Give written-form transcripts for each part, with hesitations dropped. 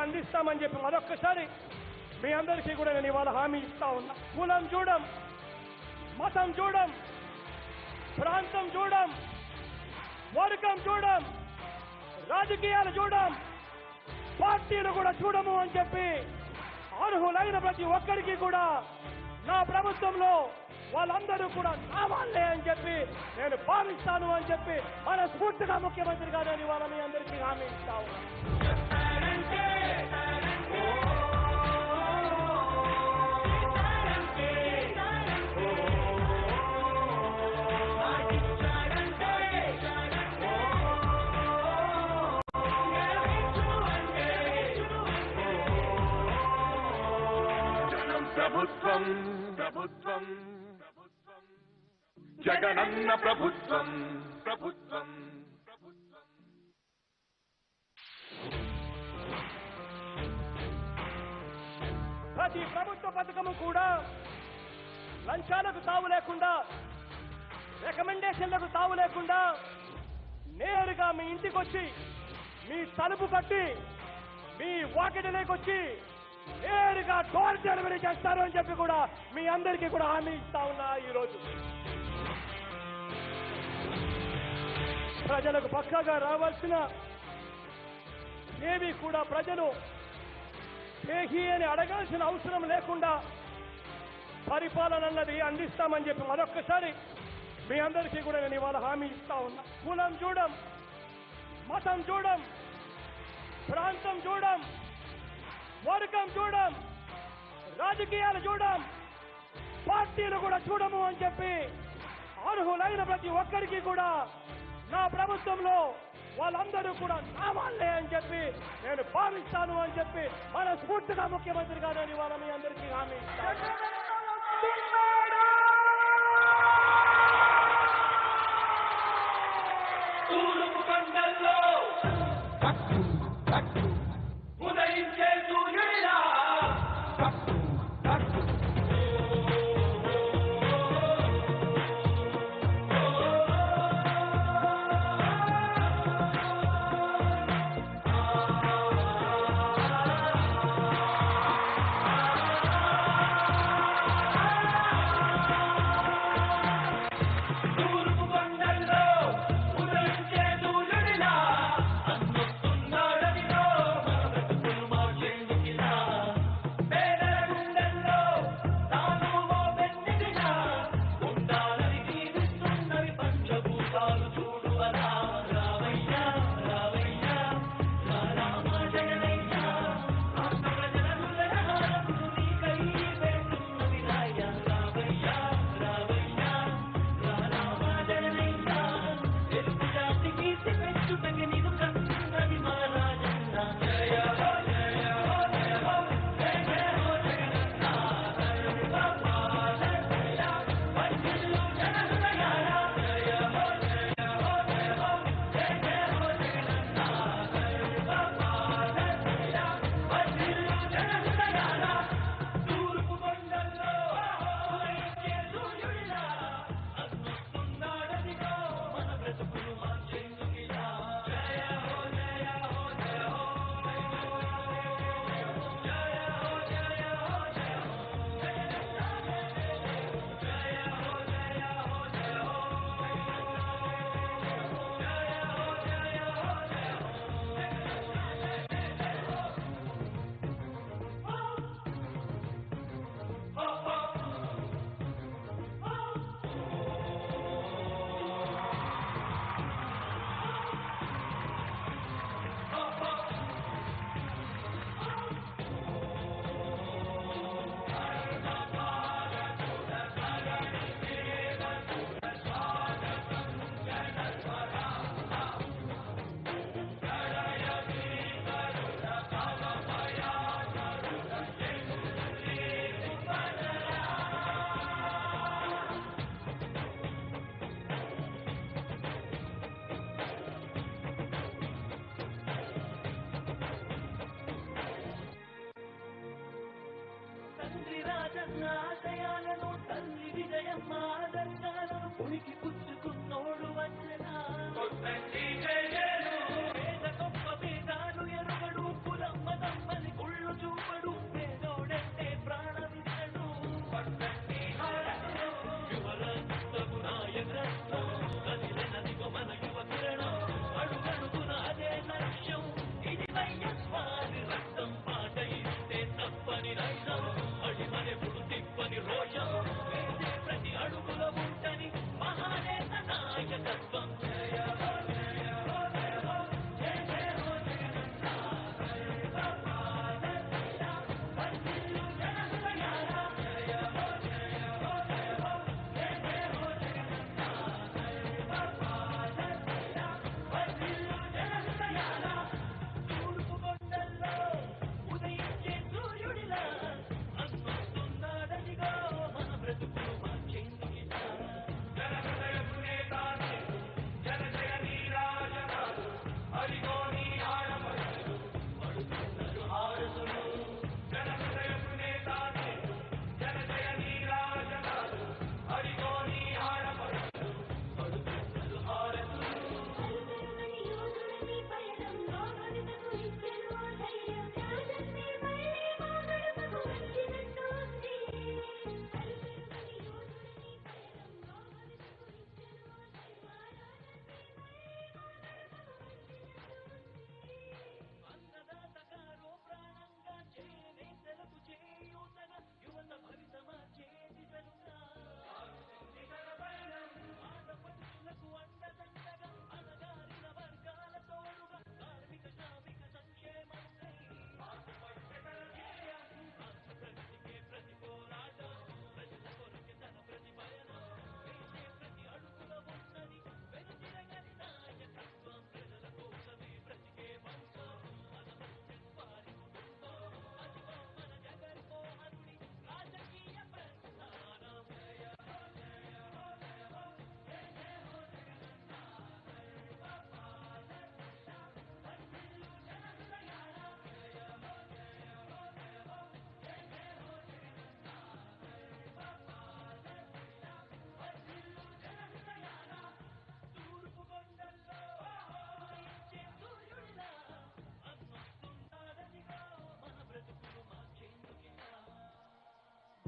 అందిస్తామని చెప్పి మరొక్కసారి మీ అందరికీ కూడా నేను ఇవాళ హామీ ఇస్తా ఉన్నా. కులం చూడం, మతం చూడం, ప్రాంతం చూడం, వర్గం చూడం, రాజకీయాలు చూడం, పార్టీలు కూడా చూడము అని చెప్పి అర్హులైన ప్రతి ఒక్కరికి కూడా నా ప్రభుత్వంలో వాళ్ళందరూ కూడా నా వాళ్ళే అని చెప్పి నేను భావిస్తాను అని చెప్పి మనస్ఫూర్తిగా ముఖ్యమంత్రి గారు ఇవాళ మీ అందరికీ హామీ ఇస్తా ఉన్నా. ప్రభుత్వం ప్రభుత్వం జగనన్న ప్రభుత్వం ప్రభుత్వం ప్రతి ప్రభుత్వ పథకము కూడా లంచాలకు తావు లేకుండా, రికమెండేషన్లకు తావు లేకుండా నేరుగా మీ ఇంటికి వచ్చి మీ తలుపు కట్టి మీ వాకిటిలోకి వచ్చి నేరుగా డోర్ డెలివరీ చేస్తారు అని చెప్పి కూడా మీ అందరికీ కూడా హామీ ఇస్తా ఉన్నా. ఈరోజు ప్రజలకు పక్కాగా రావాల్సిన ఏవి కూడా ప్రజలు దేహి అని అడగాల్సిన అవసరం లేకుండా పరిపాలన అన్నది అందిస్తామని చెప్పి మరొక్కసారి మీ అందరికీ కూడా నేను ఇవాళ హామీ ఇస్తా ఉన్నా. కులం చూడం, మతం చూడం, ప్రాంతం చూడం, వర్గం చూడం, రాజకీయాలు చూడం, పార్టీలు కూడా చూడము అని చెప్పి అర్హులైన ప్రతి ఒక్కరికి కూడా నా ప్రభుత్వంలో వాళ్ళందరూ కూడా నా వాళ్ళే అని చెప్పి నేను భావిస్తాను అని చెప్పి మనస్ఫూర్తిగా ముఖ్యమంత్రి గారు ఇవాళ మీ అందరికీ హామీ ఇస్తాను. ఆశయాలను తల్లి విజయమ్మ ఆదర్శాలను పుణికి పుచ్చుకున్నోడు వంచనా పేద గొప్ప భేదాలు ఎరుగడు కులం మతం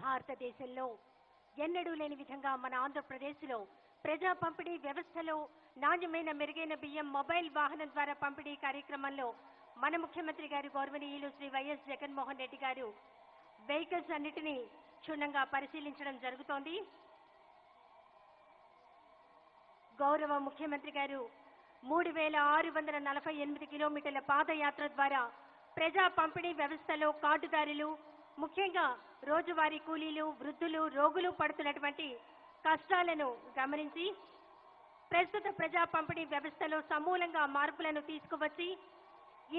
భారతదేశంలో ఎన్నడూ లేని విధంగా మన ఆంధ్రప్రదేశ్లో ప్రజా పంపిణీ వ్యవస్థలో నాణ్యమైన మెరుగైన బియ్యం మొబైల్ వాహనం ద్వారా పంపిణీ కార్యక్రమంలో మన ముఖ్యమంత్రి గారు గౌరవనీయులు శ్రీ వైఎస్ జగన్మోహన్ రెడ్డి గారు వెహికల్స్ అన్నిటినీ క్షుణ్ణంగా పరిశీలించడం జరుగుతోంది. గౌరవ ముఖ్యమంత్రి గారు 3648 కిలోమీటర్ల పాదయాత్ర ద్వారా ప్రజా పంపిణీ వ్యవస్థలో కార్డుదారులు, ముఖ్యంగా రోజువారీ కూలీలు, వృద్ధులు, రోగులు పడుతున్నటువంటి కష్టాలను గమనించి ప్రస్తుత ప్రజా పంపిణీ వ్యవస్థలో సమూలంగా మార్పులను తీసుకువచ్చి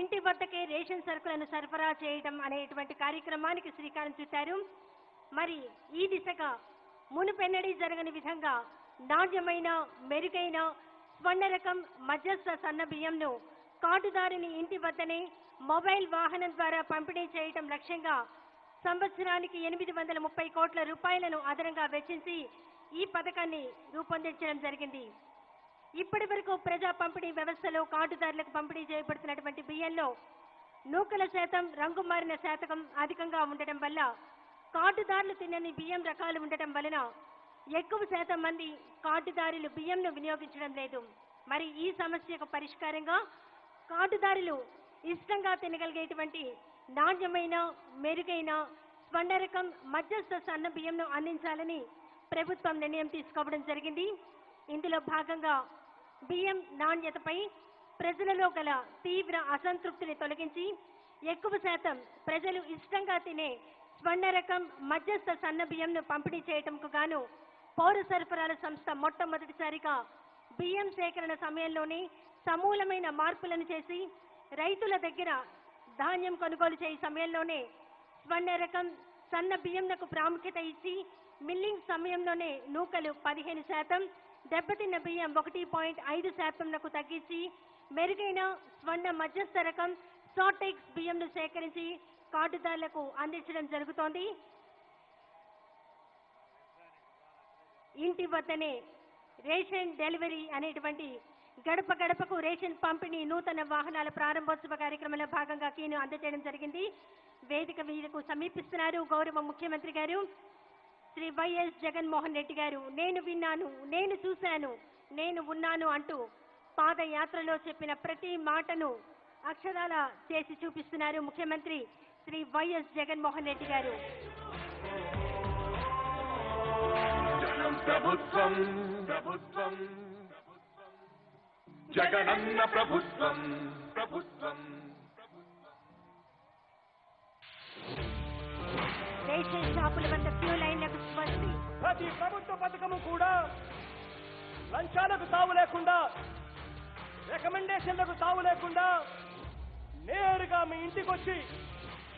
ఇంటి వద్దకే రేషన్ సరుకులను సరఫరా చేయడం అనేటువంటి కార్యక్రమానికి శ్రీకారం చుట్టారు. మరి ఈ దిశగా మునుపెన్నడీ జరగని విధంగా నాణ్యమైన మెరుగైన స్వర్ణ రకం మధ్యస్థ సన్న బియ్యంను కార్డుదారుని ఇంటి వద్దనే మొబైల్ వాహనం ద్వారా పంపిణీ చేయడం లక్ష్యంగా సంవత్సరానికి 830 కోట్ల రూపాయలను అదనంగా వెచ్చించి ఈ పథకాన్ని రూపొందించడం జరిగింది. ఇప్పటి వరకు ప్రజా పంపిణీ వ్యవస్థలో కార్డుదారులకు పంపిణీ చేయబడుతున్నటువంటి బియ్యంలో నూకల శాతం, రంగు మారిన శాతం అధికంగా ఉండటం వల్ల కార్డుదారులు తినని బియ్యం రకాలు ఉండటం వలన ఎక్కువ శాతం మంది కార్డుదారులు బియ్యంను వినియోగించడం లేదు. మరి ఈ సమస్యకు పరిష్కారంగా కార్డుదారులు ఇష్టంగా తినగలిగేటువంటి నాణ్యమైన మెరుగైన స్వర్ణ రకం మధ్యస్థ సన్న బియ్యంను అందించాలని ప్రభుత్వం నిర్ణయం తీసుకోవడం జరిగింది. ఇందులో భాగంగా బియ్యం నాణ్యతపై ప్రజలలో గల తీవ్ర అసంతృప్తిని తొలగించి ఎక్కువ శాతం ప్రజలు ఇష్టంగా తినే స్వర్ణ రకం మధ్యస్థ సన్న బియ్యంను పంపిణీ చేయటంకు గాను పౌర సరఫరాల సంస్థ మొట్టమొదటిసారిగా బియ్యం సేకరణ సమయంలోనే సమూలమైన మార్పులను చేసి రైతుల దగ్గర ధాన్యం కొనుగోలు చేయ సమయంలోనే స్వర్ణ రకం సన్న బియ్యంకు ప్రాముఖ్యత ఇచ్చి మిల్లింగ్ సమయంలోనే నూకలు 15%, దెబ్బతిన్న బియ్యం 1.5%లకు తగ్గించి మెరుగైన స్వర్ణ మధ్యస్థ రకం సాటెక్స్ బియ్యంను సేకరించి కార్డుదారులకు అందించడం జరుగుతోంది. ఇంటి వద్దనే రేషన్ డెలివరీ అనేటువంటి గడప గడపకు రేషన్ పంపిణీ నూతన వాహనాల ప్రారంభోత్సవ కార్యక్రమంలో భాగంగా కీను అందజేయడం జరిగింది. వేదిక మీదకు సమీపిస్తున్నారు గౌరవ ముఖ్యమంత్రి గారు శ్రీ వైఎస్ జగన్మోహన్ రెడ్డి గారు. నేను విన్నాను, నేను చూశాను, నేను ఉన్నాను అంటూ పాదయాత్రలో చెప్పిన ప్రతి మాటను అక్షరాల చేసి చూపిస్తున్నారు ముఖ్యమంత్రి శ్రీ వైఎస్ జగన్మోహన్ రెడ్డి గారు. ప్రభుత్వం ప్రభుత్వం జగనన్న ప్రభుత్వం ప్రభుత్వం రేషన్ షాపుల వద్ద క్యూ లైన్లకు స్వస్తి. ప్రతి ప్రభుత్వ పథకము కూడా లంచాలకు తావు లేకుండా, రికమెండేషన్లకు తావు లేకుండా నేరుగా మీ ఇంటికి వచ్చి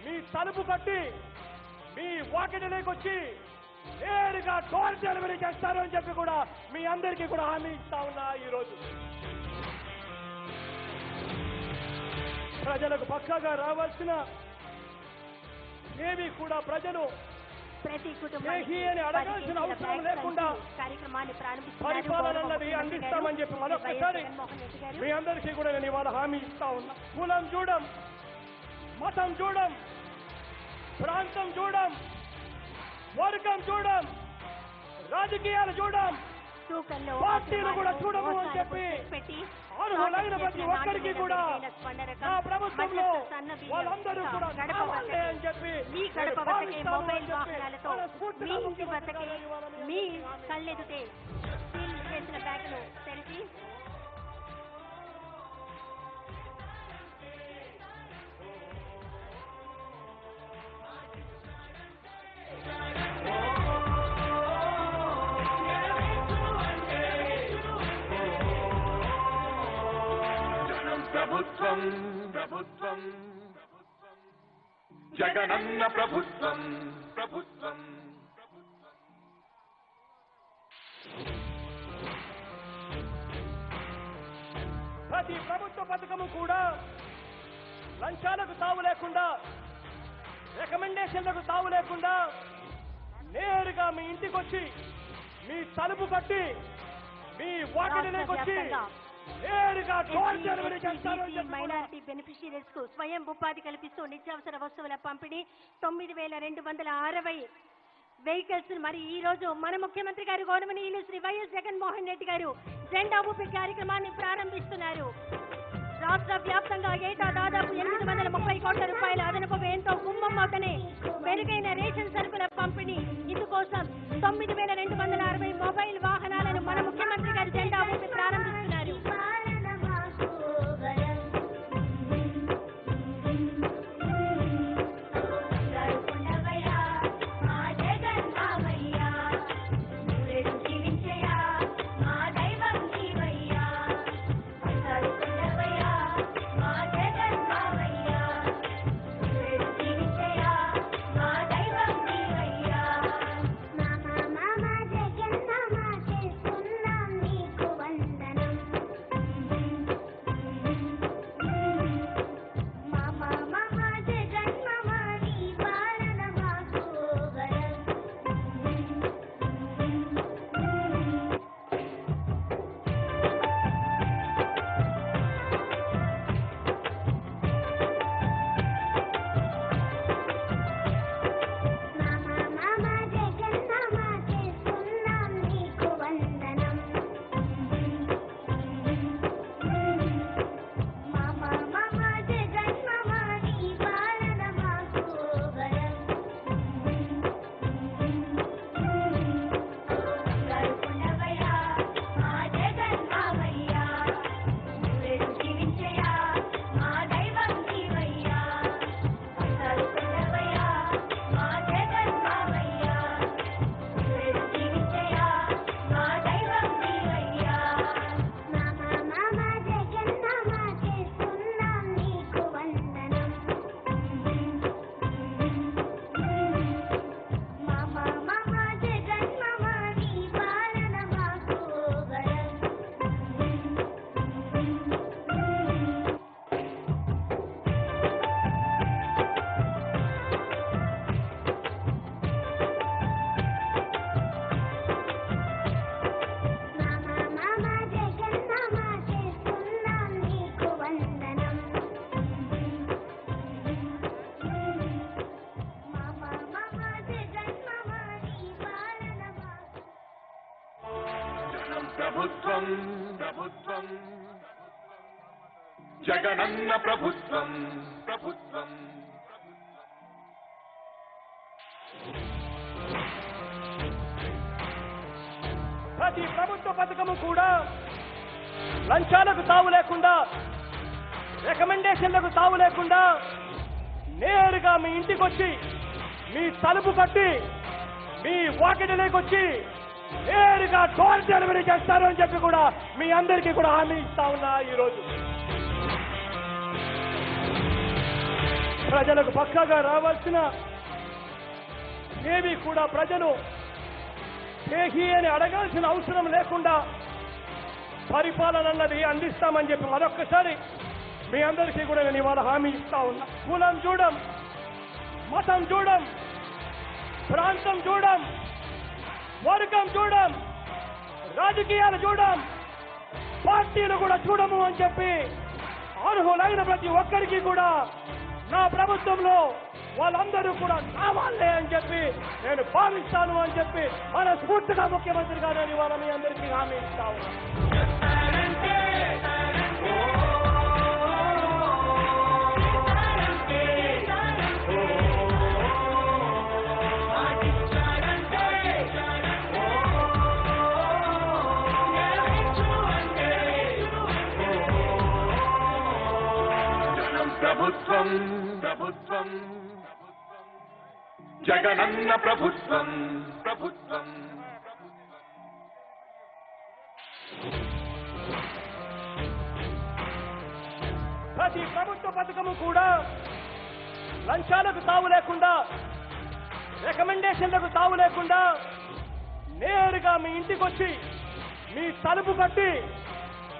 మీ తలుపు కట్టి మీ వాకిటిలోకి వచ్చి నేరుగా డోర్ డెలివరీ చేస్తారు అని చెప్పి కూడా మీ అందరికీ కూడా హామీ ఇస్తా ఉన్నా. ఈరోజు ప్రజలకు పక్కాగా రావాల్సిన ఏవి కూడా ప్రజలు ప్రతి ఏహీ అని అడగాల్సిన అవసరం లేకుండా కార్యక్రమాన్ని పరిపాలన అన్నది అందిస్తామని చెప్పి మరొకసారి మీ అందరికీ కూడా నేను ఇవాళ హామీ ఇస్తా ఉన్నా. కులం చూడం, మతం చూడం, ప్రాంతం చూడం, వర్గం చూడం, రాజకీయాలు చూడం, పార్టీలు కూడా చూడము అని చెప్పి అర్హులైన ప్రతి ఒక్కరికి కూడా నా ప్రభుత్వంలో వాళ్ళందరూ కూడా కావాలి అని చెప్పి మీ గడప వద్దకే మొబైల్ వాహనాలతో మీ ఇంటి వద్దకే మీ కళ్ళెదుటే సీల్ చేసిన బ్యాగును తెరిచి ప్రభుత్వం ప్రభుత్వం జగనన్న ప్రభుత్వం ప్రభుత్వం ప్రతి ప్రభుత్వ పథకము కూడా లంచాలకు తావు లేకుండా, రికమెండేషన్లకు తావు లేకుండా నేరుగా మీ ఇంటికి వచ్చి మీ తలుపు కట్టి మీ వాకిటిలోకి వచ్చి నేరుగా డోర్ డెలివరీ చేస్తారు అని చెప్పి మైనారిటీ బెనిఫిషియరీస్ కు స్వయం ఉపాధి కల్పిస్తూ నిత్యావసర వస్తువుల పంపిణీ 9260 వెహికల్స్ మరి ఈ రోజు మన ముఖ్యమంత్రి గారు గౌరవనీయులు శ్రీ వైఎస్ జగన్మోహన్ రెడ్డి గారు జెండా ఊపి కార్యక్రమాన్ని ప్రారంభిస్తున్నారు. రాష్ట్ర వ్యాప్తంగా ఏటా దాదాపు 830 కోట్ల రూపాయల అదనపు వ్యయంతో కుంభమవుతనే మెరుగైన రేషన్ సరుకుల పంపిణీ. ఇందుకోసం 9260 మొబైల్ వాహనాలను మన ముఖ్యమంత్రి గారు జెండా ఊపి ప్రారంభిస్తున్నారు. ప్రభుత్వం ప్రభుత్వం జగనన్న ప్రభుత్వం ప్రభుత్వం ప్రతి ప్రభుత్వ పథకము కూడా లంచాలకు తావు లేకుండా, రికమెండేషన్లకు తావు లేకుండా నేరుగా మీ ఇంటికి వచ్చి, మీ తలుపు కట్టి, మీ వాకిటిలోకి వచ్చి నేరుగా డోర్ డెలివరీ చేస్తారు అని చెప్పి కూడా మీ అందరికీ కూడా హామీ ఇస్తా ఉన్నా. ఈరోజు ప్రజలకు పక్కాగా రావాల్సిన ఏవి కూడా ప్రజలు చేయి అని అడగాల్సిన అవసరం లేకుండా పరిపాలన అన్నది అందిస్తామని చెప్పి మరొక్కసారి మీ అందరికీ కూడా నేను ఇవాళ హామీ ఇస్తా ఉన్నా. కులం చూడం, మతం చూడం, ప్రాంతం చూడం, వర్గం చూడం, రాజకీయాలు చూడం, పార్టీలు కూడా చూడము అని చెప్పి అర్హులైన ప్రతి ఒక్కరికి కూడా నా ప్రభుత్వంలో వాళ్ళందరూ కూడా కావాలే అని చెప్పి నేను భావిస్తాను అని చెప్పి మనస్ఫూర్తిగా ముఖ్యమంత్రి గారు ఇవాళ మీ అందరికీ హామీ ఇస్తా ఉన్నాను. ప్రభుత్వం ప్రభుత్వం జగనన్న ప్రభుత్వం ప్రభుత్వం ప్రతి ప్రభుత్వ పథకము కూడా లంచాలకు తావు లేకుండా, రికమెండేషన్లకు తావు లేకుండా నేరుగా మీ ఇంటికి వచ్చి, మీ తలుపు కట్టి,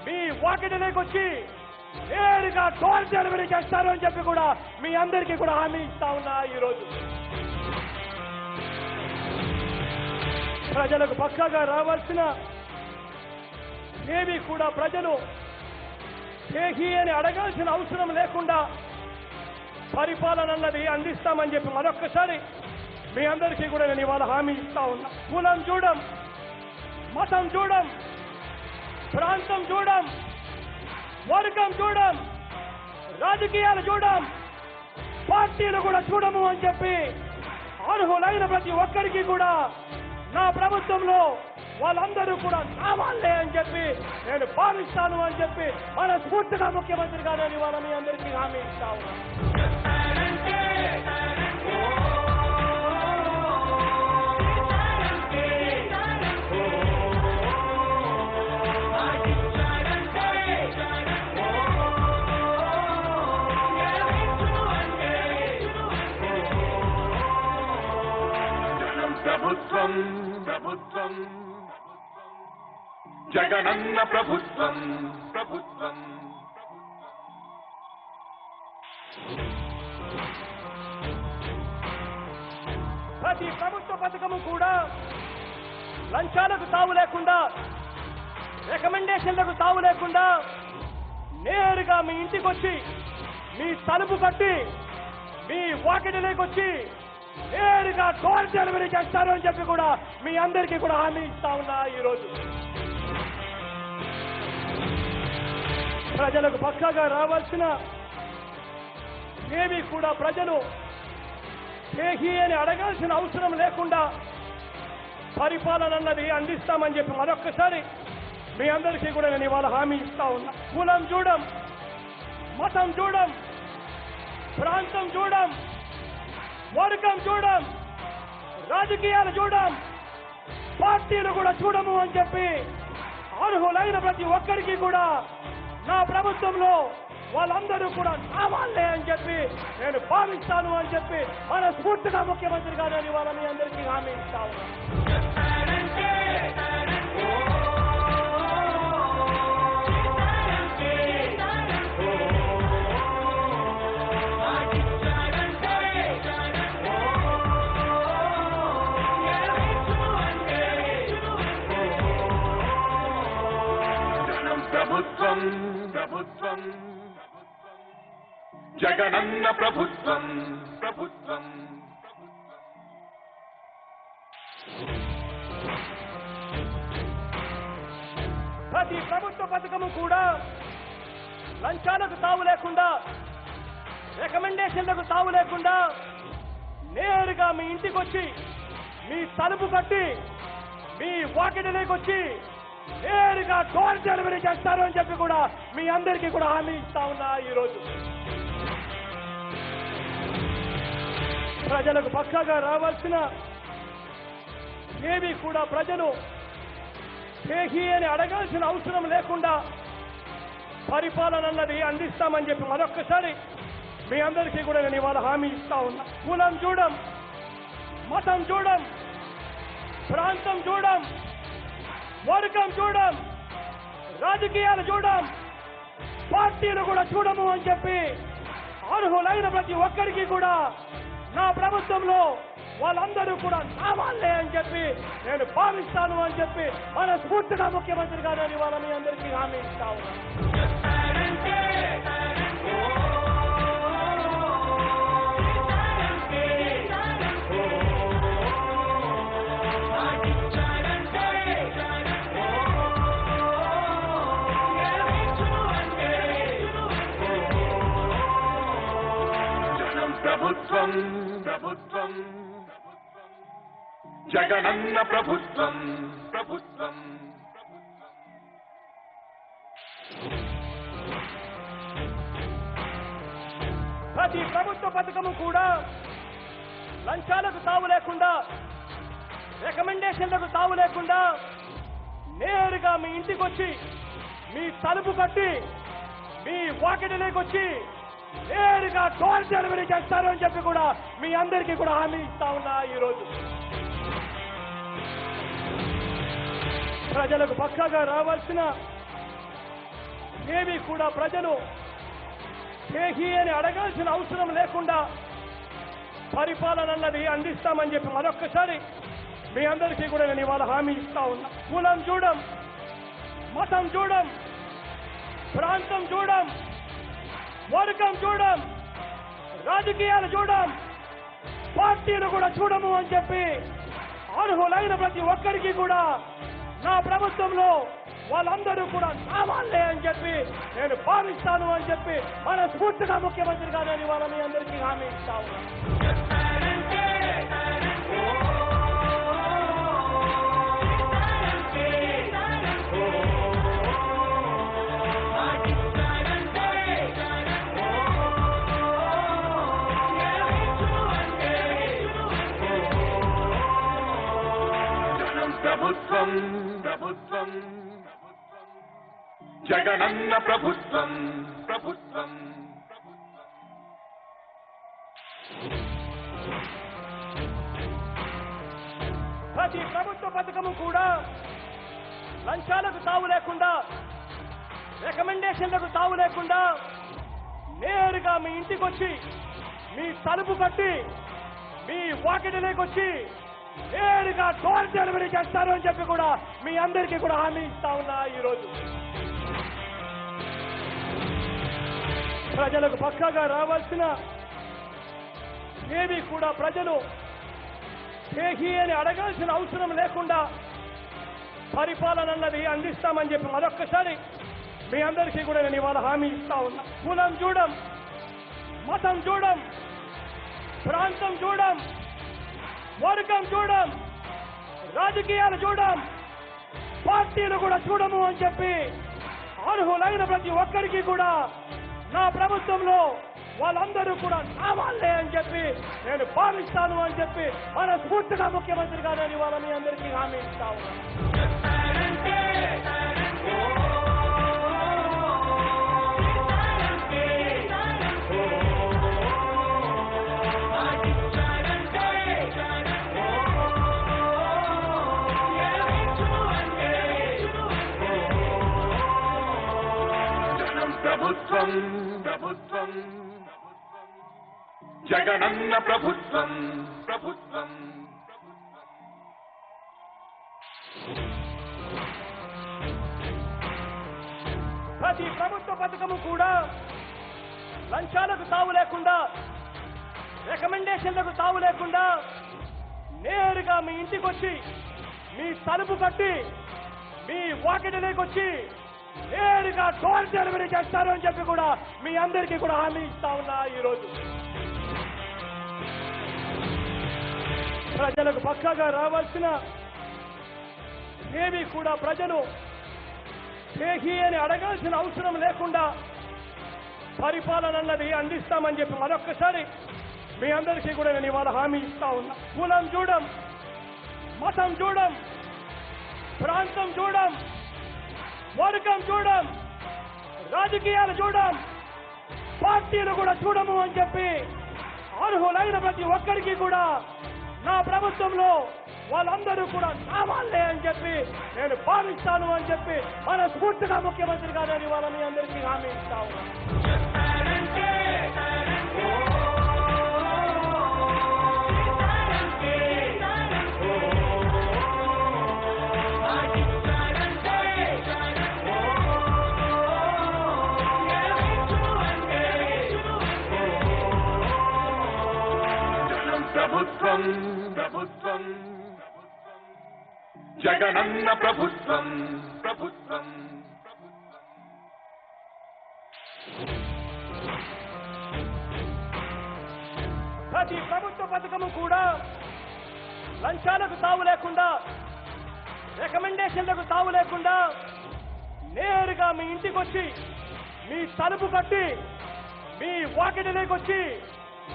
మీ వాకిటిలోకి వచ్చి నేరుగా డోర్ డెలివరీ చేస్తారు అని చెప్పి కూడా మీ అందరికీ కూడా హామీ ఇస్తా ఉన్నా. ఈరోజు ప్రజలకు పక్కాగా రావాల్సిన ఏవి కూడా ప్రజలు చేయి అని అడగాల్సిన అవసరం లేకుండా పరిపాలన అన్నది అందిస్తామని చెప్పి మరొక్కసారి మీ అందరికీ కూడా నేను ఇవాళ హామీ ఇస్తా ఉన్నా. కులం చూడం, మతం చూడం, ప్రాంతం చూడం, వర్గం చూడం, రాజకీయాలు చూడం, పార్టీలు కూడా చూడము అని చెప్పి అర్హులైన ప్రతి ఒక్కరికి కూడా నా ప్రభుత్వంలో వాళ్ళందరూ కూడా నా వాళ్ళే అని చెప్పి నేను భావిస్తాను అని చెప్పి మనస్ఫూర్తిగా ముఖ్యమంత్రిగా నేను ఇవాళ మీ అందరికీ హామీ ఇస్తా ఉన్నాను. ప్రభుత్వం ప్రభుత్వం జగనన్న ప్రభుత్వం ప్రభుత్వం ప్రతి ప్రభుత్వ పథకము కూడా లంచాలకు తావు లేకుండా, రికమెండేషన్లకు తావు లేకుండా నేరుగా మీ ఇంటికి వచ్చి మీ తలుపు కట్టి మీ వాకిటిలోకి వచ్చి నేరుగా డోర్ డెలివరీ చేస్తారు అని చెప్పి కూడా మీ అందరికీ కూడా హామీ ఇస్తా ఉన్నా. ఈరోజు ప్రజలకు పక్కాగా రావాల్సిన ఏవి కూడా ప్రజలు చేహి అని అడగాల్సిన అవసరం లేకుండా పరిపాలన అన్నది అందిస్తామని చెప్పి మరొక్కసారి మీ అందరికీ కూడా నేను ఇవాళ హామీ ఇస్తా ఉన్నా. కులం చూడం, మతం చూడం, ప్రాంతం చూడం, వర్గం చూడం, రాజకీయాలు చూడం, పార్టీలు కూడా చూడము అని చెప్పి అర్హులైన ప్రతి ఒక్కరికి కూడా నా ప్రభుత్వంలో వాళ్ళందరూ కూడా నా వాళ్ళే అని చెప్పి నేను భావిస్తాను అని చెప్పి మనస్ఫూర్తిగా ముఖ్యమంత్రిగా నేను ఇవాళ మీ అందరికీ హామీ ఇస్తా ఉన్నాను. ప్రభుత్వం ప్రభుత్వం జగనన్న ప్రభుత్వం ప్రభుత్వం ప్రతి ప్రభుత్వ పథకము కూడా లంచాలకు తావు లేకుండా, రికమెండేషన్లకు తావు లేకుండా నేరుగా మీ ఇంటికి వచ్చి మీ తలుపు కట్టి మీ వాకిటిలోకి వచ్చి నేరుగా డోర్ డెలివరీ చేస్తారు అని చెప్పి కూడా మీ అందరికీ కూడా హామీ ఇస్తా ఉన్నా. ఈరోజు ప్రజలకు పక్కాగా రావాల్సిన ఏవి కూడా ప్రజలు చేహి అని అడగాల్సిన అవసరం లేకుండా పరిపాలన అన్నది అందిస్తామని చెప్పి మరొక్కసారి మీ అందరికీ కూడా నేను ఇవాళ హామీ ఇస్తా ఉన్నా. కులం చూడం, మతం చూడం, ప్రాంతం చూడం, వర్గం చూడం, రాజకీయాలు చూడం, పార్టీలు కూడా చూడము అని చెప్పి అర్హులైన ప్రతి ఒక్కరికి కూడా నా ప్రభుత్వంలో వాళ్ళందరూ కూడా నా వాళ్ళే అని చెప్పి నేను భావిస్తాను అని చెప్పి మనస్ఫూర్తిగా ముఖ్యమంత్రిగా నేను ఇవాళ మీ అందరికీ హామీ ఇస్తా ఉన్నాను. ప్రభుత్వం ప్రభుత్వం జగనన్న ప్రభుత్వం ప్రభుత్వం ప్రతి ప్రభుత్వ పథకము కూడా లంచాలకు తావు లేకుండా, రికమెండేషన్లకు తావు లేకుండా నేరుగా మీ ఇంటికి వచ్చి మీ తలుపు కట్టి మీ వాకిటిలోకి వచ్చి నేరుగా డోర్ డెలివరీ చేస్తారు అని చెప్పి కూడా మీ అందరికీ కూడా హామీ ఇస్తా ఉన్నా. ఈరోజు ప్రజలకు పక్కాగా రావాల్సిన ఏవి కూడా ప్రజలు చేహి అని అడగాల్సిన అవసరం లేకుండా పరిపాలన అన్నది అందిస్తామని చెప్పి మరొక్కసారి మీ అందరికీ కూడా నేను ఇవాళ హామీ ఇస్తా ఉన్నా. కులం చూడం, మతం చూడం, ప్రాంతం చూడం, వర్గం చూడం, రాజకీయాలు చూడం, పార్టీలు కూడా చూడము అని చెప్పి అర్హులైన ప్రతి ఒక్కరికి కూడా నా ప్రభుత్వంలో వాళ్ళందరూ కూడా నా వాళ్ళే అని చెప్పి నేను భావిస్తాను అని చెప్పి మనస్ఫూర్తిగా ముఖ్యమంత్రిగా నేను ఇవాళ మీ అందరికీ హామీ ఇస్తా ఉన్నాను. ప్రభుత్వం ప్రభుత్వం జగనన్న ప్రభుత్వం ప్రభుత్వం ప్రతి ప్రభుత్వ పథకము కూడా లంచాలకు తావు లేకుండా, రికమెండేషన్లకు తావు లేకుండా నేరుగా మీ ఇంటికి వచ్చి మీ తలుపు కట్టి మీ వాకిటిలోకి వచ్చి నేరుగా డోర్ డెలివరీ చేస్తారు అని చెప్పి కూడా మీ అందరికీ కూడా హామీ ఇస్తా ఉన్నా. ఈరోజు ప్రజలకు పక్కాగా రావాల్సిన ఏవి కూడా ప్రజలు చేహి అని అడగాల్సిన అవసరం లేకుండా పరిపాలన అన్నది అందిస్తామని చెప్పి మరొక్కసారి మీ అందరికీ కూడా నేను ఇవాళ హామీ ఇస్తా ఉన్నా. కులం చూడం, మతం చూడం, ప్రాంతం చూడం, వర్గం చూడం, రాజకీయాలు చూడం, పార్టీలు కూడా చూడము అని చెప్పి అర్హులైన ప్రతి ఒక్కరికి కూడా నా ప్రభుత్వంలో వాళ్ళందరూ కూడా నా వాళ్ళే అని చెప్పి నేను భావిస్తాను అని చెప్పి మనస్ఫూర్తిగా ముఖ్యమంత్రిగా నేను ఇవాళ మీ అందరికీ హామీ ఇస్తా ఉన్నాను. ప్రభుత్వం ప్రభుత్వం జగనన్న ప్రభుత్వం ప్రభుత్వం ప్రతి ప్రభుత్వ పథకము కూడా లంచాలకు తావు లేకుండా, రికమెండేషన్లకు తావు లేకుండా నేరుగా మీ ఇంటికి వచ్చి మీ తలుపు కట్టి మీ వాకిటిలోకి వచ్చి నేరుగా డోర్ డెలివరీ చేస్తారు అని చెప్పి కూడా మీ అందరికీ కూడా హామీ ఇస్తా ఉన్నా. ఈరోజు ప్రజలకు పక్కాగా రావాల్సిన ఏవి కూడా ప్రజలు చేహి అని అడగాల్సిన అవసరం లేకుండా పరిపాలన అన్నది అందిస్తామని చెప్పి మరొక్కసారి మీ అందరికీ కూడా నేను ఇవాళ హామీ ఇస్తా ఉన్నా. కులం చూడం, మతం చూడం, ప్రాంతం చూడం, వర్గం చూడం, రాజకీయాలు చూడం, పార్టీలు కూడా చూడము అని చెప్పి అర్హులైన ప్రతి ఒక్కరికి కూడా నా ప్రభుత్వంలో వాళ్ళందరూ కూడా నా వాళ్ళే అని చెప్పి నేను భావిస్తాను అని చెప్పి మనస్ఫూర్తిగా ముఖ్యమంత్రిగా నేను ఇవాళ మీ అందరికీ హామీ ఇస్తా ఉన్నాను. ప్రభుత్వం ప్రభుత్వం జగనన్న ప్రభుత్వం ప్రభుత్వం ప్రతి ప్రభుత్వ పథకము కూడా లంచాలకు తావు లేకుండా, రికమెండేషన్లకు తావు లేకుండా నేరుగా మీ ఇంటికి వచ్చి మీ తలుపు కట్టి మీ వాకిటిలోకి వచ్చి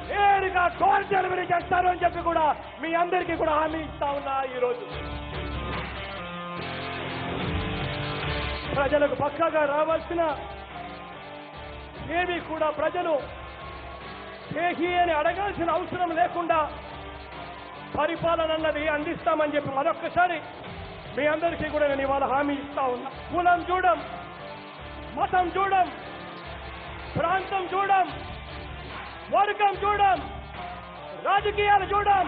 నేరుగా డోర్ డెలివరీ చేస్తారు అని చెప్పి కూడా మీ అందరికీ కూడా హామీ ఇస్తా ఉన్నా. ఈరోజు ప్రజలకు పక్కాగా రావాల్సిన ఏవి కూడా ప్రజలు చేహి అని అడగాల్సిన అవసరం లేకుండా పరిపాలన అన్నది అందిస్తామని చెప్పి మరొక్కసారి మీ అందరికీ కూడా నేను ఇవాళ హామీ ఇస్తా ఉన్నా. కులం చూడం, మతం చూడం, ప్రాంతం చూడం, వర్గం చూడం, రాజకీయాలు చూడం,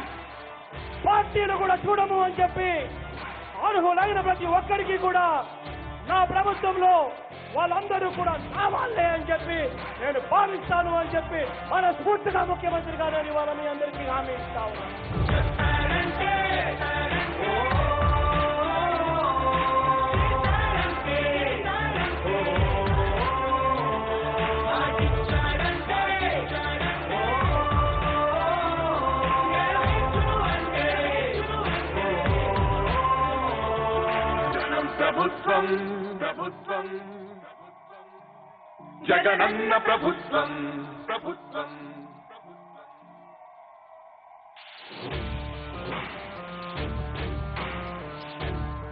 పార్టీలు కూడా చూడము అని చెప్పి అర్హులైన ప్రతి ఒక్కరికి కూడా నా ప్రభుత్వంలో వాళ్ళందరూ కూడా నా వాళ్ళే అని చెప్పి నేను భావిస్తాను అని చెప్పి మనస్ఫూర్తిగా ముఖ్యమంత్రి గారు ఇవాళ మీ అందరికీ హామీ ఇస్తా ఉన్నాను. ప్రభుత్వం ప్రభుత్వం జగనన్న ప్రభుత్వం ప్రభుత్వం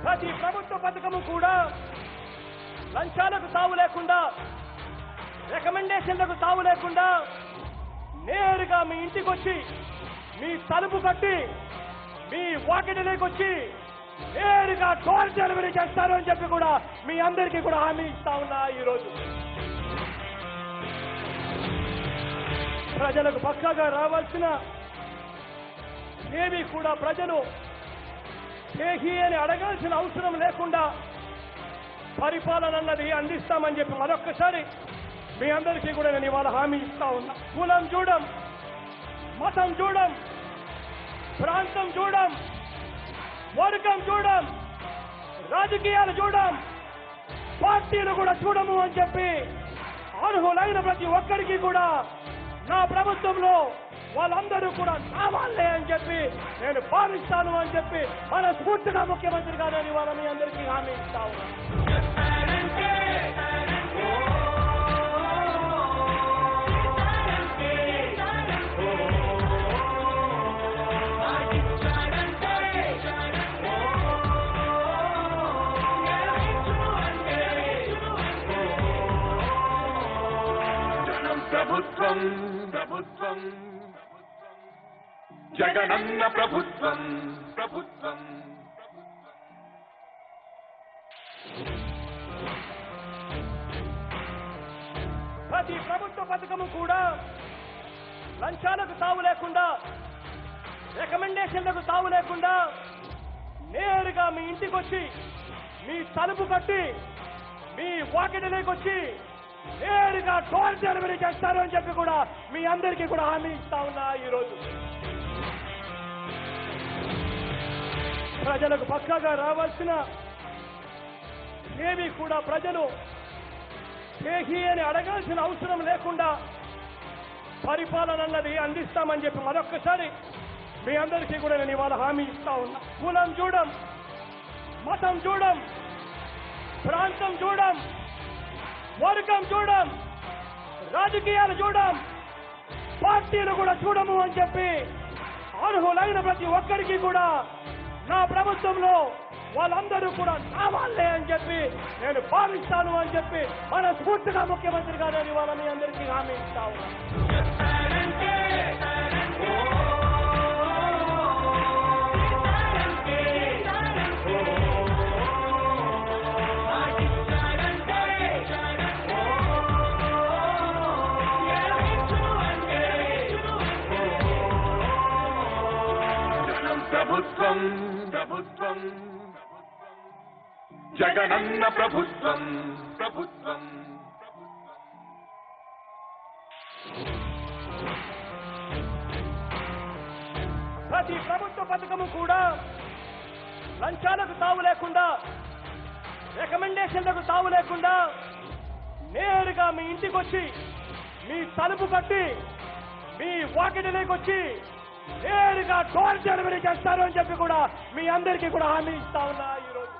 ప్రతి ప్రభుత్వ పథకము కూడా లంచాలకు తావు లేకుండా, రికమెండేషన్లకు తావు లేకుండా నేరుగా మీ ఇంటికి వచ్చి మీ తలుపు కట్టి మీ వాకిటిలోకి వచ్చి నేరుగా డోర్ డెలివరీ చేస్తారు అని చెప్పి కూడా మీ అందరికీ కూడా హామీ ఇస్తా ఉన్నా. ఈరోజు ప్రజలకు పక్కాగా రావాల్సిన ఏవి కూడా ప్రజలు చేయి అని అడగాల్సిన అవసరం లేకుండా పరిపాలన అన్నది అందిస్తామని చెప్పి మరొక్కసారి మీ అందరికీ కూడా నేను ఇవాళ హామీ ఇస్తా ఉన్నా. కులం చూడం, మతం చూడం, ప్రాంతం చూడం, వర్గం చూడం, రాజకీయాలు చూడం, పార్టీలు కూడా చూడము అని చెప్పి అర్హులైన ప్రతి ఒక్కరికి కూడా నా ప్రభుత్వంలో వాళ్ళందరూ కూడా నా వాళ్ళే అని చెప్పి నేను భావిస్తాను అని చెప్పి మనస్ఫూర్తిగా ముఖ్యమంత్రి గారు ఇవాళ మీ అందరికీ హామీ ఇస్తా ఉన్నాను. ప్రభుత్వం ప్రభుత్వం జగనన్న ప్రభుత్వం ప్రభుత్వం ప్రతి ప్రభుత్వ పథకము కూడా లంచాలకు తావు లేకుండా, రికమెండేషన్లకు తావు లేకుండా నేరుగా మీ ఇంటికి వచ్చి మీ తలుపు కట్టి మీ వాకిటిలోకి వచ్చి నేరుగా డోర్ డెలివరీ చేస్తారు అని చెప్పి కూడా మీ అందరికీ కూడా హామీ ఇస్తా ఉన్నా. ఈరోజు ప్రజలకు పక్కాగా రావాల్సిన ఏవి కూడా ప్రజలు చేయి అని అడగాల్సిన అవసరం లేకుండా పరిపాలన అన్నది అందిస్తామని చెప్పి మరొక్కసారి మీ అందరికీ కూడా నేను ఇవాళ హామీ ఇస్తా ఉన్నా. కులం చూడం, మతం చూడం, ప్రాంతం చూడం, వర్గం చూడం, రాజకీయాలు చూడం, పార్టీలు కూడా చూడము అని చెప్పి అర్హులైన ప్రతి ఒక్కరికి కూడా నా ప్రభుత్వంలో వాళ్ళందరూ కూడా నా వాళ్ళే అని చెప్పి నేను భావిస్తాను అని చెప్పి మనస్ఫూర్తిగా ముఖ్యమంత్రి గారు ఇవాళ మీ అందరికీ హామీ ఇస్తా ఉన్నాను. ప్రభుత్వం ప్రభుత్వం జగనన్న ప్రభుత్వం ప్రభుత్వం ప్రతి ప్రభుత్వ పథకము కూడా లంచాలకు తావు లేకుండా, రికమెండేషన్లకు తావు లేకుండా నేరుగా మీ ఇంటికి వచ్చి మీ తలుపు కట్టి మీ వాకిటిలోకి వచ్చి నేరుగా డోర్ డెలివరీ చేస్తారు అని చెప్పి కూడా మీ అందరికీ కూడా హామీ ఇస్తా ఉన్నా. ఈరోజు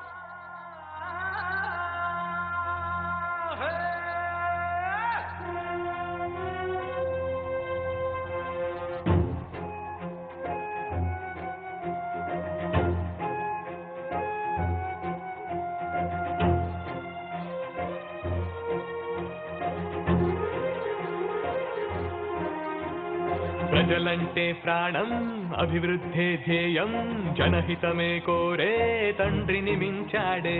ప్రజలంటే ప్రాణం, అభివృద్ధే ధ్యేయం, జనహితమే కోరే తండ్రిని మించాడే.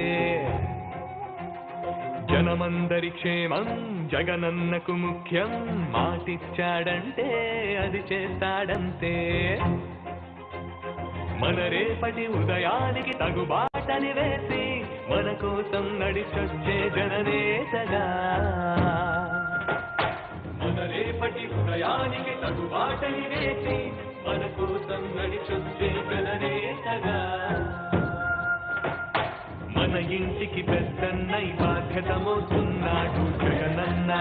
జనమందరి క్షేమం జగనన్నకు ముఖ్యం, మాటిచ్చాడంటే అది చేస్తాడంతే. మన రేపటి ఉదయానికి తగుబాటని వేసి మన కోసం నడిచొచ్చే జననేతగా మన రేపటి ఉదయానికి తగుబాటని వేసి మన కోసం నడిచొచ్చే జననేతగా మన ఇంటికి పెద్దన్నై బాధ్యత మోస్తున్నాడు జగనన్న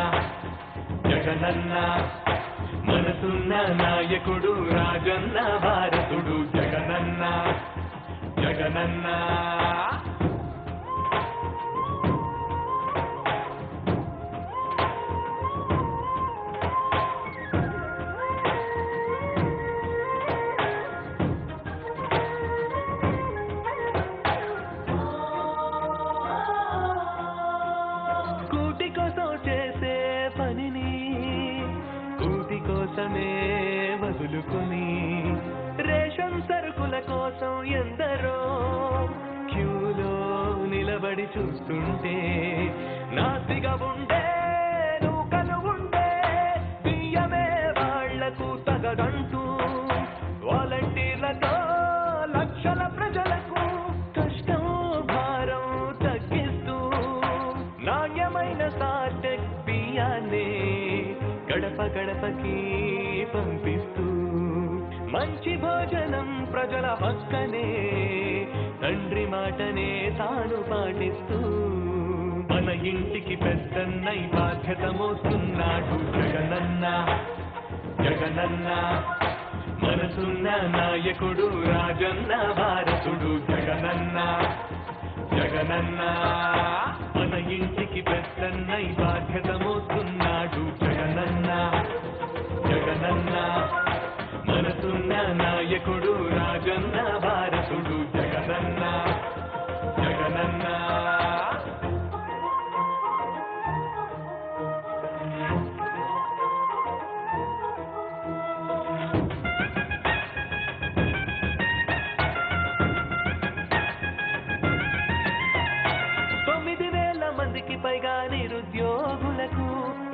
జగనన్న మనసున్న నాయకుడు రాజన్న భారతుడు జగనన్న జగనన్న కూటి కోసం చేసే పనిని కూటి కోసమే వదులుకొని రేషన్ సరుకుల కోసం ఎందరో క్యూలో నిలబడి చూస్తుంటే నాసిగా ఉండే నూకలు ఉండే బియ్యమే వాళ్లకు తగదంటూ వాలంటీర్లతో లక్షల ప్రజలకు కష్టం భారం తగ్గిస్తూ నాణ్యమైన సాటెక్ బియ్యాన్ని గడప గడపకి పంపిస్తూ మంచి భోజనం ప్రజల పక్కనే తండ్రి మాటనే తాను పాటిస్తూ మన ఇంటికి పెద్దన్నై బాధ్యత మోస్తున్నాడు జగనన్న జగనన్న మనసున్న నాయకుడు రాజన్న భారతుడు జగనన్న జగనన్న మన ఇంటికి పెద్దన్నై బాధ్యత మోస్తున్నాడు జగనన్న జగనన్న మనసున్న నాయకుడు రాజన్న భారతుడు జగనన్న జగనన్న మందికి పైగా నిరుద్యోగులకు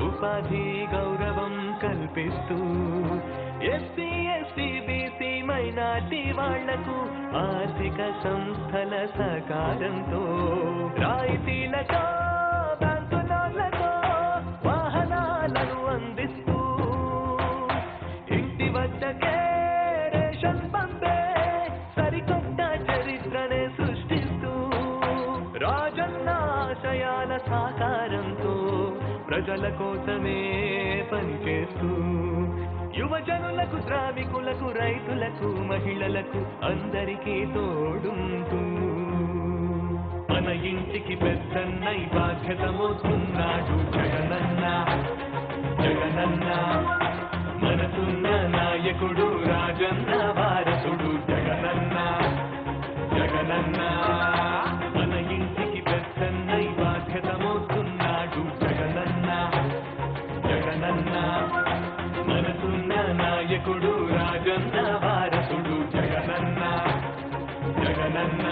ఉపాధి గౌరవం కల్పిస్తూ ఎస్సీ ఎస్టీ బీసీ మైనార్టీ వాళ్లకు ఆర్థిక సంస్థల సహకారంతో రాయితీలతో బ్యాంకు లోన్లతో వాహనాలను అందిస్తూ ఇంటి వద్దకే రేషన్ పంపే సరికొత్త చరిత్రనే సృష్టిస్తూ రాజన్న ఆశయాల సాకారంతో ప్రజల కోసమే పనిచేస్తూ యువజనులకు శ్రామికులకు రైతులకు మహిళలకు అందరికీ తోడుంటూ మన ఇంటికి పెద్దన్నై బాధ్యత మోస్తున్నాడు జగనన్న జగనన్న మనసున్న నాయకుడు రాజన్న భారతుడు జగనన్న జగనన్న మన ఇంటికి పెద్దన్నై బాధ్యత మోస్తున్నాడు జగనన్న జగనన్న మనసున్న నాయకుడు రాజన్న భారతుడు జగనన్న జగనన్న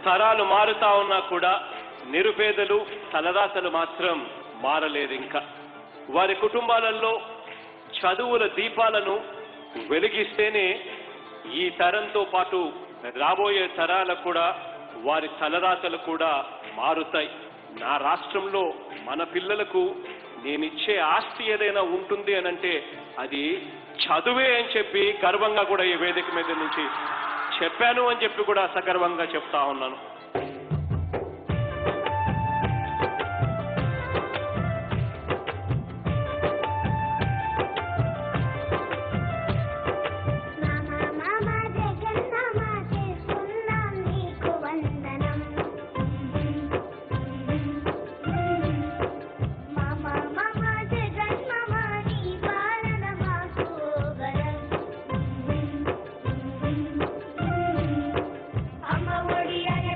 తరాలు మారుతా ఉన్నా కూడా నిరుపేదలు తలరాతలు మాత్రం మారలేదు. ఇంకా వారి కుటుంబాలలో చదువుల దీపాలను వెలిగిస్తేనే ఈ తరంతో పాటు రాబోయే తరాలకు కూడా వారి తలరాతలు కూడా మారుతాయి. నా రాష్ట్రంలో మన పిల్లలకు నేనిచ్చే ఆస్తి ఏదైనా ఉంటుంది అనంటే అది చదువే అని చెప్పి గర్వంగా కూడా ఈ వేదిక మీద నుంచి చెప్పాను అని చెప్పి కూడా సగర్వంగా చెప్తా ఉన్నాను. అమ్మ ఒడి అనే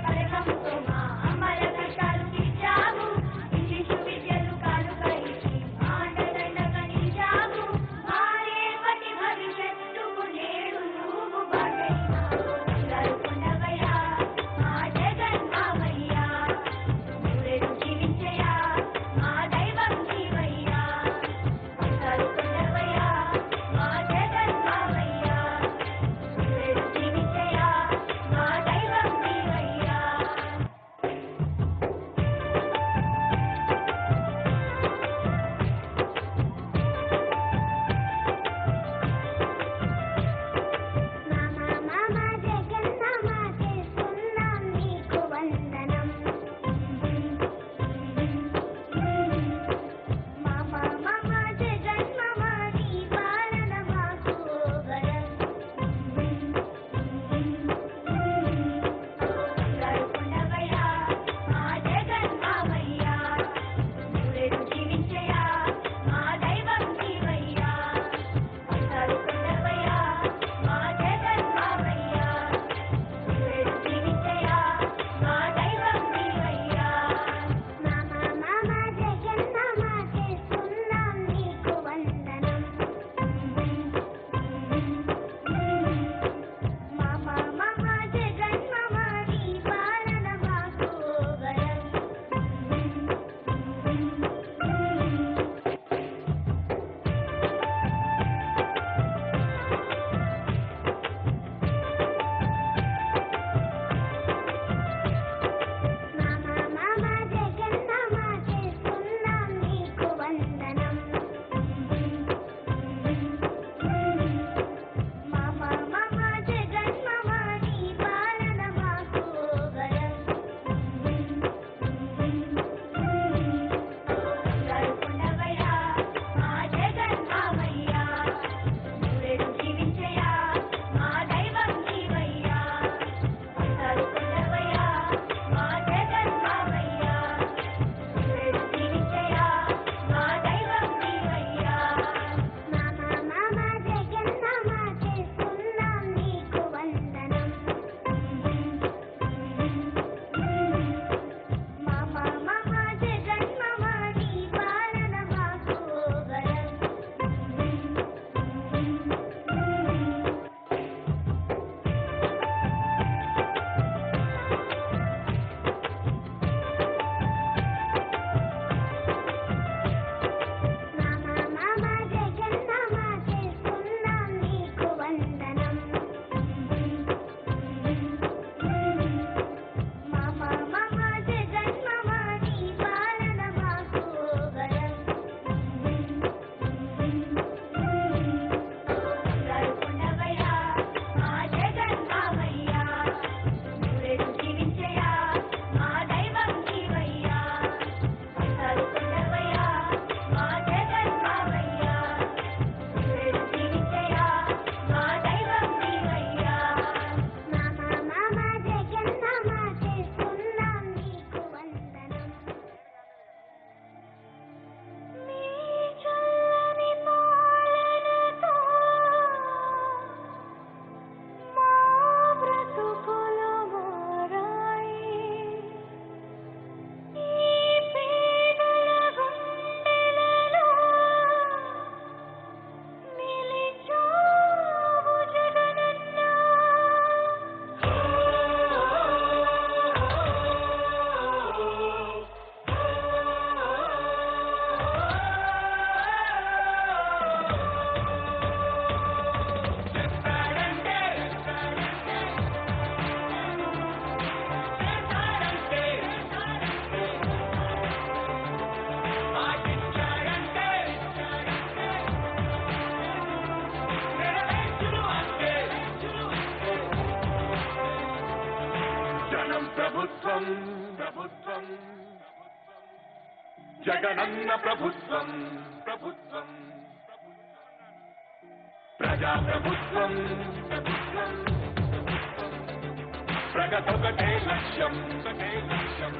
ప్రభుత్వం ప్రభుత్వం జగనన్న ప్రభుత్వం ప్రభుత్వం ప్రజా ప్రభుత్వం ప్రభుత్వం ప్రగతొకటే లక్ష్యం ఒకటే లక్ష్యం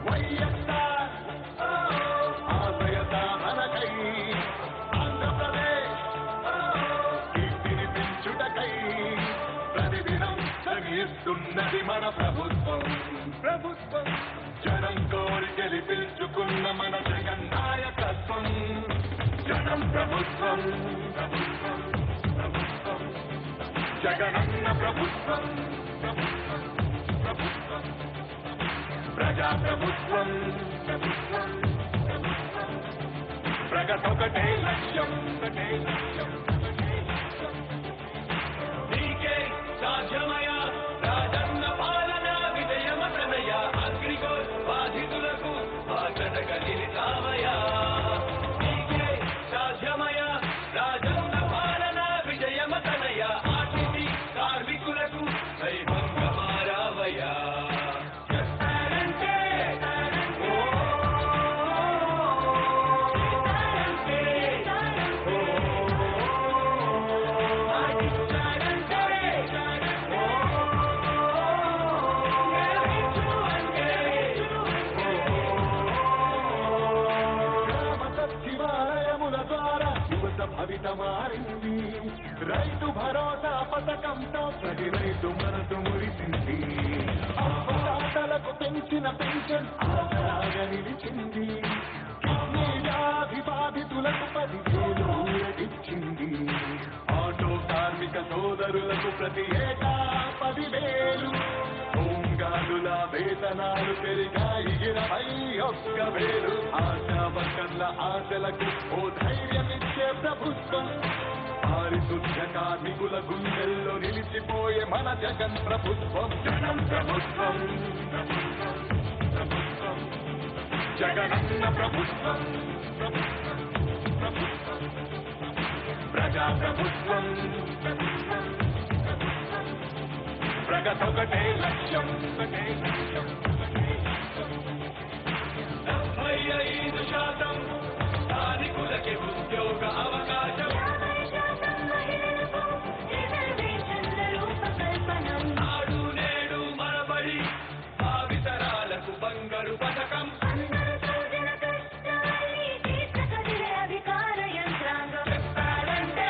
వైఎస్ఆర్ ఆశయ సాధనకై ఆంధ్రప్రదేశ్ కీర్తిని పెంచుటకై ప్రతిదినం శ్రమిస్తున్నది మన ప్రభుత్వం ప్రభుత్వం జనం కోరి గెలిపించుకున్న మన జగన్ నాయకత్వం జనం ప్రభుత్వం ప్రభుత్వం ప్రభుత్వం జగనన్న ప్రభుత్వం ప్రభుత్వం ప్రభుత్వం ప్రజా ప్రభుత్వం ప్రభుత్వం ప్రభుత్వం ప్రగతొకటే లక్ష్యం ఒకటే లక్ష్యం ఒకటే లక్ష్యం నీకే సాధ్యమయ రాజన్న పాలన విజయమతనయ అగ్రిగోల్ బాధితులకు బాధడగ నిలిచామయ నీకే సాధ్యమయ రాజన్న పాలన విజయమతనయ ఆర్టీసీ కార్మికులకు దైవంగా మారావయ్యా భవిత మారింది రైతు భరోసా పథకంతో ప్రతి రైతు మనసు మురిసింది అప్పదాతలకు పెంచిన పెన్షన్ ఆసరాగా నిలిచింది కిడ్నీ వ్యాధి బాధితులకు 10,000 ఊరటిచ్చింది ఆటో కార్మిక సోదరులకు ప్రతి ఏటా 10,000 హోంగార్డుల వేతనాలు పెరిగాయి 21,000 ఆశా వర్కర్ల ఆశలకు ఓ ధైర్యమిచ్చే ప్రభుత్వం పారిశుద్ధ కార్మికుల గుండెల్లో నిలిచిపోయే మన జగన్ ప్రభుత్వం జగన్ ప్రభుత్వం ప్రభుత్వం ప్రభుత్వం జగనన్న ప్రభుత్వం ప్రభుత్వం ప్రభుత్వం ప్రజా ప్రభుత్వం ప్రభుత్వం ప్రభుత్వం ప్రగతొకటే లక్ష్యం ఒకటే లక్ష్యం ఒకటే లక్ష్యం 75% స్థానికులకి ఉద్యోగ అవకాశం నాడు నేడు మనబడి భావితరాలకు బంగారు పథకం అధికార యంత్రాంగం చెప్పారంటే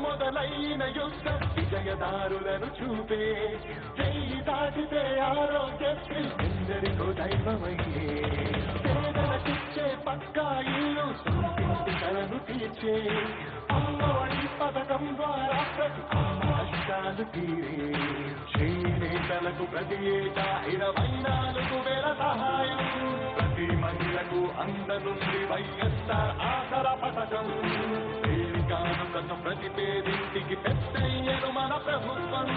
మొదలైన యుద్ధం విజయదారులను చూపే చెయ్యి దాటితే ఆరోగ్యశ్రీ ఎందరికో దైవమయ్యే పేదలకిచ్చే పక్కా ఇల్లు సొంతింటి కలను తీర్చే అమ్మఒడి పథకం ద్వారా ప్రతి కష్టాలు తీరే చేనేతలకు ప్రతి ఏటా 24,000 సహాయం ప్రతి మహిళకు అందనుంది వైఎస్ఆర్ ఆసరా పథకం కానుకను ప్రతి పేదింటికి పెద్దయ్యను మన ప్రభుత్వం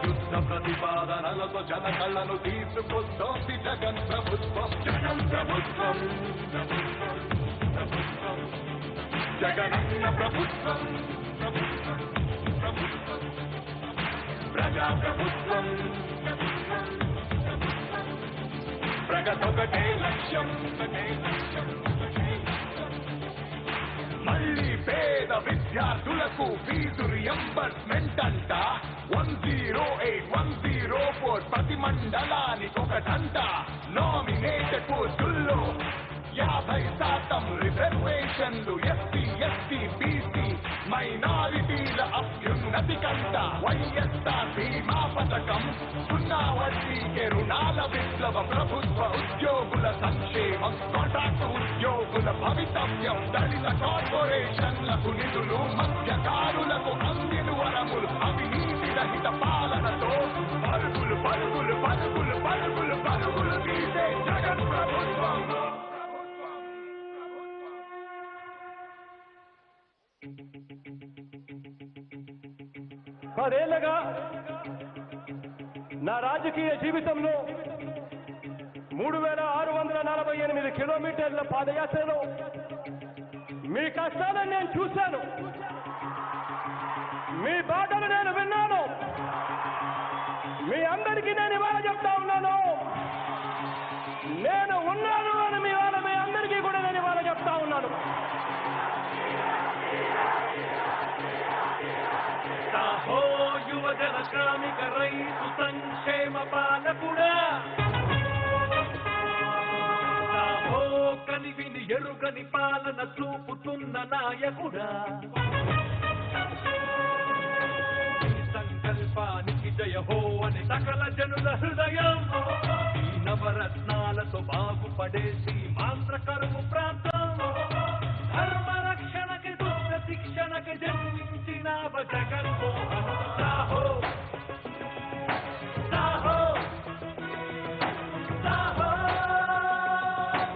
యుద్ధ ప్రతిపాదనలతో జన కళ్ళను తీసుకొస్తోంది జగన్ ప్రభుత్వం జగన్ ప్రభుత్వం ప్రభుత్వం ప్రభుత్వం జగనన్న ప్రభుత్వం ప్రభుత్వం ప్రభుత్వం ప్రజా ప్రభుత్వం ప్రభుత్వం ప్రభుత్వం ప్రగతొకటే లక్ష్యం ఒకటే లక్ష్యం ఒకటే లక్ష్యం మళ్ళీ పేద విద్యార్థులకు ఫీజు రియంబర్స్మెంట్ అంట 108,104 ప్రతి మండలానికి ఒకటంట నామినేటెడ్ పోస్టుల్లో 50% రిజర్వేషన్లు ఎస్సీ ఎస్టీ బీసీ మైనారిటీల అభ్యున్నతి కంట వైఎస్ఆర్ బీమా పథకం 0 వడ్డీకే రుణాల విప్లవ ప్రభుత్వ ఉద్యోగుల సంక్షేమం కాంట్రాక్ట్ ఉద్యోగుల భవితవ్యం దళిత కార్పొరేషన్లకు నిధులు మత్స్యకారులకు అందిన వరములు అవినీతి రహిత పాలనతో పరుగులు పరుగులు పరుగులు పరుగులు పరుగులు తీసే జగన్ ప్రభుత్వం 10 ఏళ్లుగా నా రాజకీయ జీవితంలో 3648 కిలోమీటర్ల పాదయాత్రలో మీ కష్టాలను నేను చూశాను, మీ బాధలు నేను విన్నాను. మీ అందరికీ నేను ఇవాళ చెప్తా ఉన్నాను, నేను ఉన్నాను అని మీ అందరికీ కూడా నేను ఇవాళ చెప్తా ఉన్నాను. సాహో యువజన శ్రామిక రైతు సంక్షేమ పాలకుడా, సాహో కనివిని ఎరుగని పాలన చూపుతున్న నాయకుడా, ఈ సంకల్పానికి జయ హో అని సకల జనుల హృదయం, ఈ నవరత్నాలతో బాగుపడేసి మాంత్ర కరువు ప్రాంతం, ధర్మ రక్షణకి దుష్ట శిక్షణకి జన్మించిన జగన్మోహన్ సాహో సాహో సాహో,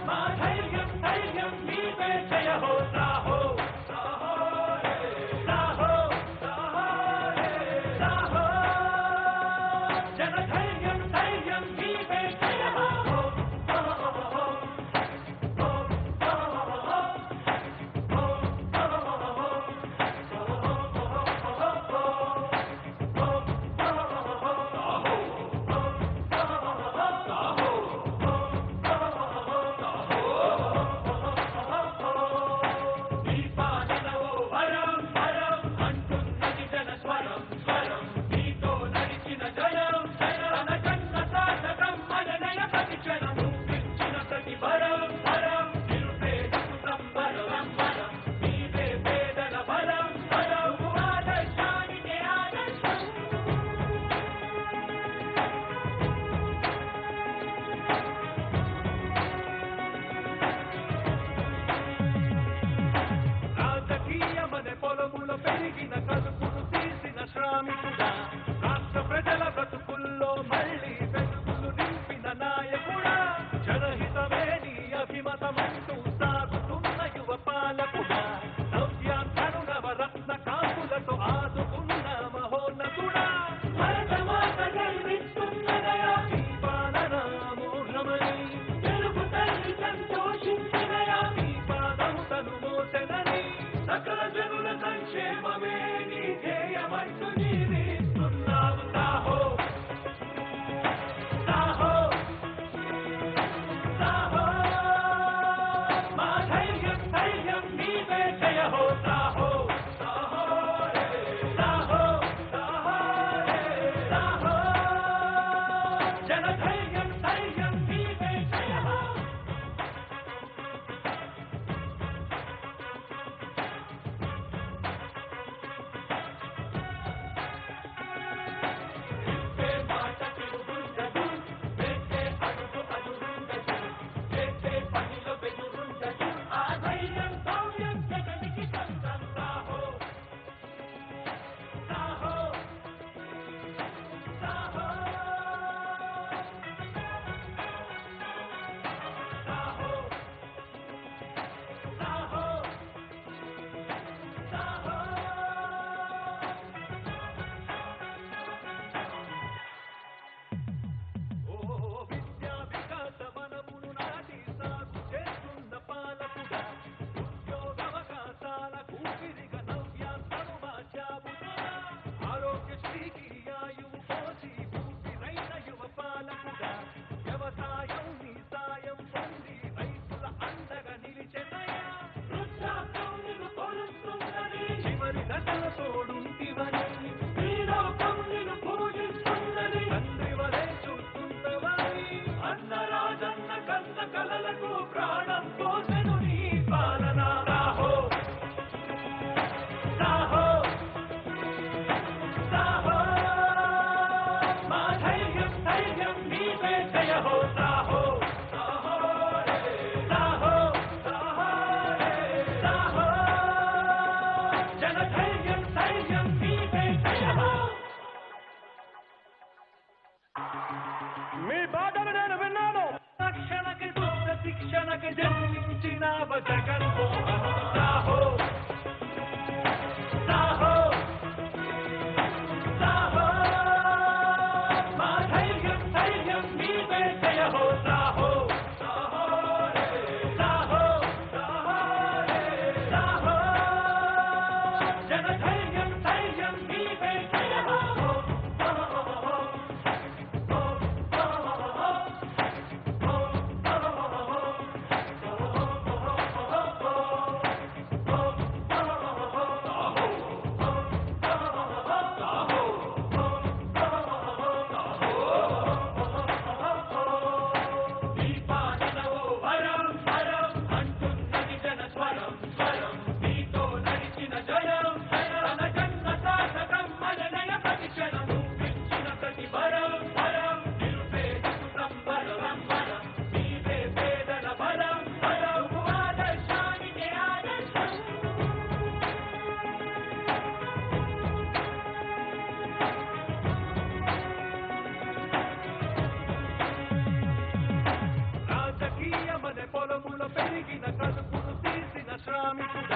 మా ధైర్యం ధైర్యం నీవే జయ హో సాహో సాహో సాహో సాహో, జన ధైర్యం ధైర్యం నీవే జయ హో. పెరిగిన కలుపును తీసిన శ్రామికుడా, రాష్ట్ర ప్రజల బ్రతుకుల్లో మళ్ళీ వెలుగులు నింపిన నాయకుడా, జనహితమే నీ అభిమతమంటూ సాగుతున్న యువ పాలకుడా, నవ్యాంధ్రను నవరత్న కాపులతో ఆదుకున్న మహోన్నతుడా, భరతమాత గర్విస్తున్నదయా ఈ పాలన మోహమని, తెలుగు తల్లి సంతోషించినయా ఈ పాదము తను మోసెనని, సకల జనుల సంక్షేమమే నీ ధ్యేయమంటూ జీవిస్తున్నావు సాహో సాహో సాహో, మా ధైర్యం ధైర్యం నీవే జయ హో సాహో సాహో సాహో సాహో, జన ధైర్యం ధైర్యం నీవే జయ హో. మీ బాధలు నేను విన్నాను. రక్షణకి దుష్ట శిక్షణకి జన్మించిన జగన్మోహన్ సాహో సాహో అడిగిన కడుపును తీసిన శ్రామికుడు